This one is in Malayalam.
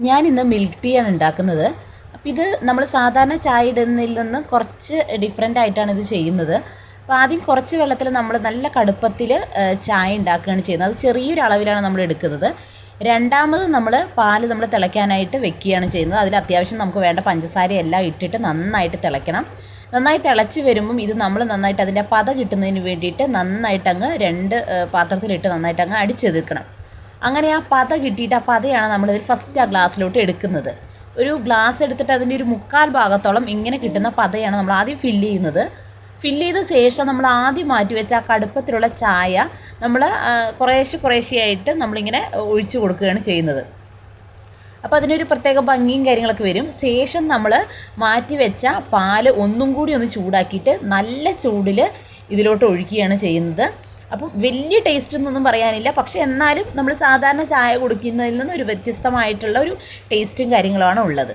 ഞാനിന്ന് മിൽക്ക് ടീ ആണ് ഉണ്ടാക്കുന്നത്. അപ്പോൾ ഇത് നമ്മൾ സാധാരണ ചായ ഇടുന്നതിൽ നിന്ന് കുറച്ച് ഡിഫറെൻ്റ് ആയിട്ടാണ് ഇത് ചെയ്യുന്നത്. അപ്പോൾ ആദ്യം കുറച്ച് വെള്ളത്തിൽ നമ്മൾ നല്ല കടുപ്പത്തിൽ ചായ ഉണ്ടാക്കുകയാണ് ചെയ്യുന്നത്. അത് ചെറിയൊരു അളവിലാണ് നമ്മൾ എടുക്കുന്നത്. രണ്ടാമത് നമ്മൾ പാല് നമ്മൾ തിളയ്ക്കാനായിട്ട് വെക്കുകയാണ് ചെയ്യുന്നത്. അതിൽ അത്യാവശ്യം നമുക്ക് വേണ്ട പഞ്ചസാരയെല്ലാം ഇട്ടിട്ട് നന്നായിട്ട് തിളയ്ക്കണം. നന്നായി തിളച്ച് വരുമ്പം ഇത് നമ്മൾ നന്നായിട്ട് അതിൻ്റെ പത കിട്ടുന്നതിന് വേണ്ടിയിട്ട് നന്നായിട്ടങ്ങ് 2 പാത്രത്തിലിട്ട് നന്നായിട്ടങ്ങ് അടിച്ചെടുക്കണം. അങ്ങനെ ആ പത കിട്ടിയിട്ട് ആ പതയാണ് നമ്മളിതിൽ ഫസ്റ്റ് ആ ഗ്ലാസ്സിലോട്ട് എടുക്കുന്നത്. ഒരു ഗ്ലാസ് എടുത്തിട്ട് അതിൻ്റെ ഒരു 1/4 ഭാഗത്തോളം ഇങ്ങനെ കിട്ടുന്ന പതയാണ് നമ്മൾ ആദ്യം ഫില്ല് ചെയ്യുന്നത്. ഫില്ല് ചെയ്ത ശേഷം നമ്മൾ ആദ്യം മാറ്റി വെച്ച ആ കടുപ്പത്തിലുള്ള ചായ നമ്മൾ കുറേശ്ശെയായിട്ട് നമ്മളിങ്ങനെ ഒഴിച്ചു കൊടുക്കുകയാണ് ചെയ്യുന്നത്. അപ്പോൾ അതിനൊരു പ്രത്യേക ഭംഗിയും കാര്യങ്ങളൊക്കെ വരും. ശേഷം നമ്മൾ മാറ്റി വെച്ച പാല് ഒന്നും കൂടി ഒന്ന് ചൂടാക്കിയിട്ട് നല്ല ചൂടിൽ ഇതിലോട്ട് ഒഴിക്കുകയാണ് ചെയ്യുന്നത്. അപ്പം വലിയ ടേസ്റ്റ് എന്നൊന്നും പറയാനില്ല, പക്ഷേ എന്നാലും നമ്മൾ സാധാരണ ചായ കുടിക്കുന്നതിൽ നിന്ന് ഒരു വ്യത്യസ്തമായിട്ടുള്ള ഒരു ടേസ്റ്റും കാര്യങ്ങളുമാണ് ഉള്ളത്.